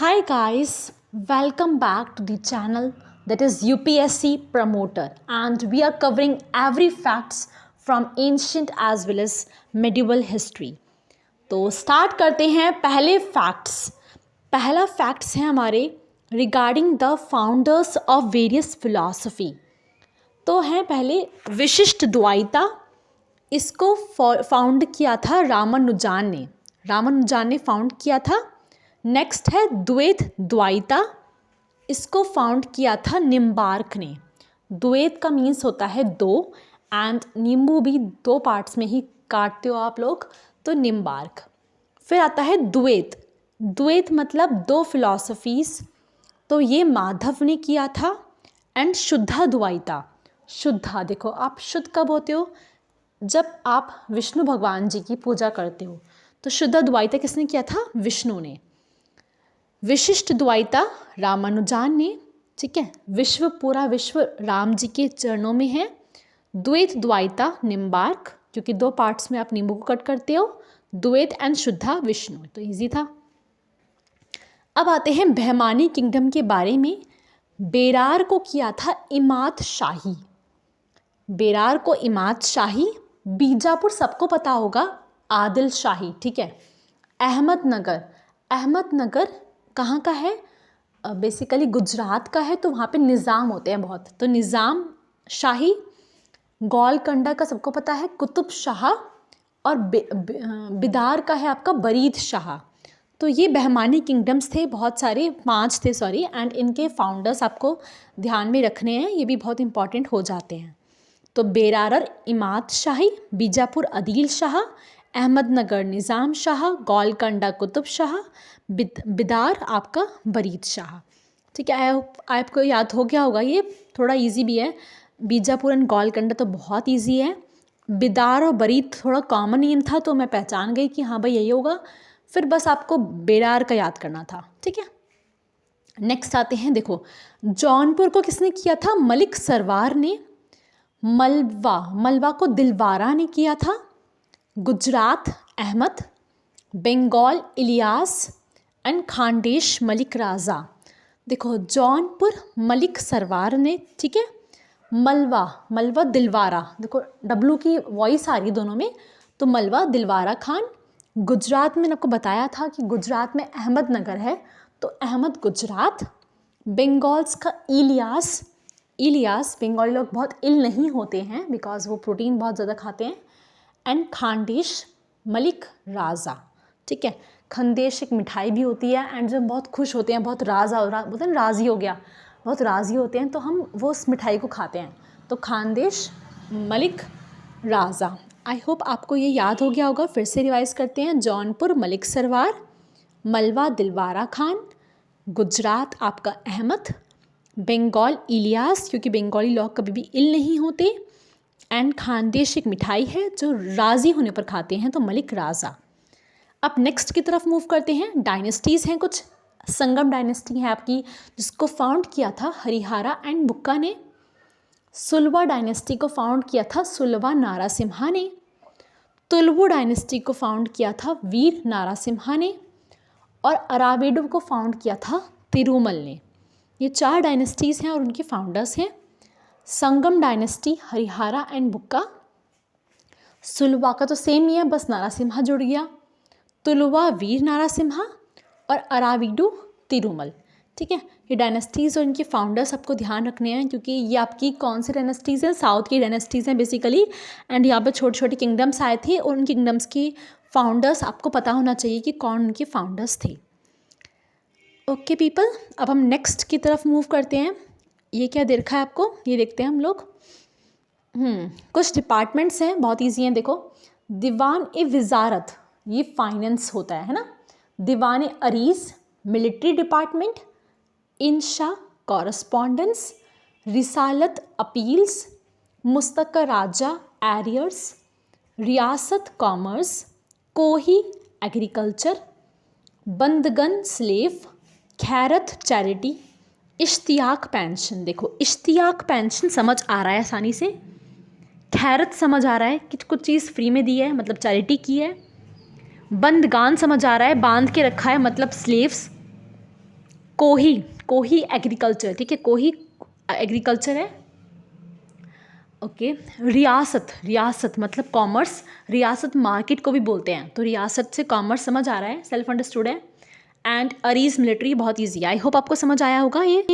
Hi guys, welcome back to the channel that is UPSC Promoter, and we are covering every facts from ancient as well as medieval history. तो start करते हैं पहले facts. पहला facts है हमारे regarding the founders of various philosophy. तो हैं पहले विशिष्ट द्वैता, इसको फाउंड किया था रामानुजान ने फाउंड किया था। नेक्स्ट है द्वैत द्वैता, इसको फाउंड किया था निम्बार्क ने। द्वैत का मीन्स होता है दो, एंड नींबू भी दो पार्ट्स में ही काटते हो आप लोग, तो निम्बार्क। फिर आता है द्वैत। द्वैत मतलब दो फिलॉसफीज़, तो ये माधव ने किया था। एंड शुद्धा द्वैता, शुद्धा देखो आप शुद्ध कब होते हो, जब आप विष्णु भगवान जी की पूजा करते हो। तो शुद्धा द्वैता किसने किया था, विष्णु ने। विशिष्ट द्वैता रामानुजान ने, ठीक है। पूरा विश्व राम जी के चरणों में है। द्वैत द्वैता निम्बार्क, क्योंकि दो पार्ट्स में आप नींबू को कट करते हो। द्वैत एंड शुद्धा विष्णु, तो इजी था। अब आते हैं बहमानी किंगडम के बारे में। बेरार को किया था इमाद शाही। बेरार को इमाद शाही। बीजापुर सबको पता होगा, आदिल शाही, ठीक है। अहमदनगर कहाँ का है, बेसिकली गुजरात का है, तो वहाँ पे निज़ाम होते हैं बहुत, तो निज़ाम शाही। गोलकंडा का सबको पता है, कुतुब शाह। और बिदार का है आपका बरीद शाह। तो ये बहमानी किंगडम्स थे, बहुत सारे, 5 थे सॉरी, एंड इनके फाउंडर्स आपको ध्यान में रखने हैं, ये भी बहुत इंपॉर्टेंट हो जाते हैं। तो बेरार इमाद शाही, बीजापुर आदिल शाह, अहमदनगर निज़ाम शाह, गोलकंडा कुतुब शाह, बिदार आपका बरीद शाह, ठीक है। आपको याद हो गया होगा, ये थोड़ा इजी भी है। बीजापुर एंड गोलकंडा तो बहुत इजी है। बिदार और बरीद थोड़ा कॉमन नेम था, तो मैं पहचान गई कि हाँ भाई यही होगा। फिर बस आपको बेरार का याद करना था, ठीक है। नेक्स्ट आते हैं, देखो जौनपुर को किसने किया था, मलिक सरवार ने। मलवा को दिलवारा ने किया था। गुजरात अहमद, बंगाल इलियास, एंड खानदेश मलिक राजा। देखो जौनपुर मलिक सरवार ने, ठीक है। मलवा दिलवारा, देखो डब्लू की वॉइस आ रही है दोनों में, तो मलवा दिलवारा खान। गुजरात में आपको बताया था कि गुजरात में अहमदनगर है, तो अहमद गुजरात। बंगाल्स का इलियास, बंगाली लोग बहुत इल नहीं होते हैं बिकॉज वो प्रोटीन बहुत ज़्यादा खाते हैं। एंड खानदेश मलिक राजा, ठीक है। खंदेश एक मिठाई भी होती है, एंड जब बहुत खुश होते हैं, बहुत बोलते हैं राज़ी हो गया, बहुत राज़ी होते हैं, तो हम वो उस मिठाई को खाते हैं। तो खानदेश मलिक राजा। आई होप आपको ये याद हो गया होगा, फिर से रिवाइज करते हैं। जौनपुर मलिक सरवार, मलवा दिलवारा खान, गुजरात आपका अहमद, बंगाल इलियास, क्योंकि बंगाली लोग कभी भी इल नहीं होते, एंड खानदेश एक मिठाई है जो राज़ी होने पर खाते हैं, तो मलिक राजा। अब नेक्स्ट की तरफ मूव करते हैं। डायनेस्टीज़ हैं कुछ। संगम डायनेस्टी है आपकी, जिसको फाउंड किया था हरिहरा एंड बुक्का ने। सुलवा डायनेस्टी को फाउंड किया था सुलवा नारासिम्हा ने। तुलवु डायनेस्टी को फाउंड किया था वीर नारासिम्हा ने। और अराविडु को फाउंड किया था तिरुमल ने। ये 4 डायनेस्टीज़ हैं और उनके फाउंडर्स हैं। संगम डायनेस्टी हरिहरा एंड बुक्का। सुलवा का तो सेम ही है, बस नारासिम्हा जुड़ गया। तुलवा वीर नारासिम्हा और अराविडु तिरुमल, ठीक है। ये डायनेस्टीज़ और इनके फाउंडर्स आपको ध्यान रखने हैं, क्योंकि ये आपकी कौन सी डायनेस्टीज़ हैं, साउथ की डायनेस्टीज़ हैं बेसिकली। एंड यहाँ पे छोटे छोटे किंगडम्स आए थे, और उन किंगडम्स के फाउंडर्स आपको पता होना चाहिए कि कौन उनके फाउंडर्स थे। ओके पीपल, अब हम नेक्स्ट की तरफ मूव करते हैं। ये क्या दे रखा है आपको, ये देखते हैं हम लोग। कुछ डिपार्टमेंट्स हैं, बहुत ईजी हैं। देखो दीवान ए वजारत, ये फाइनेंस होता है ना। दीवान अरीज मिलिट्री डिपार्टमेंट। इंशा कॉरस्पॉन्डेंस। रिसालत अपील्स। मुस्तका राजा एरियर्स। रियासत कॉमर्स। कोही एग्रीकल्चर। बंदगन स्लेव। खैरत चैरिटी। इश्तियाक पेंशन, देखो इश्तियाक पेंशन समझ आ रहा है आसानी से। खैरत समझ आ रहा है कि कुछ चीज़ फ्री में दी है, मतलब चैरिटी की है। बंदगान समझ आ रहा है, बांध के रखा है, मतलब स्लेव्स। कोही, कोही एग्रीकल्चर, ठीक है, कोही एग्रीकल्चर है। ओके, रियासत, रियासत मतलब कॉमर्स, रियासत मार्केट को भी बोलते हैं, तो रियासत से कॉमर्स समझ आ रहा है, सेल्फ अंडरस्टूड है। एंड अरीज मिलिट्री बहुत ईजी है, आई होप आपको समझ आया होगा ये।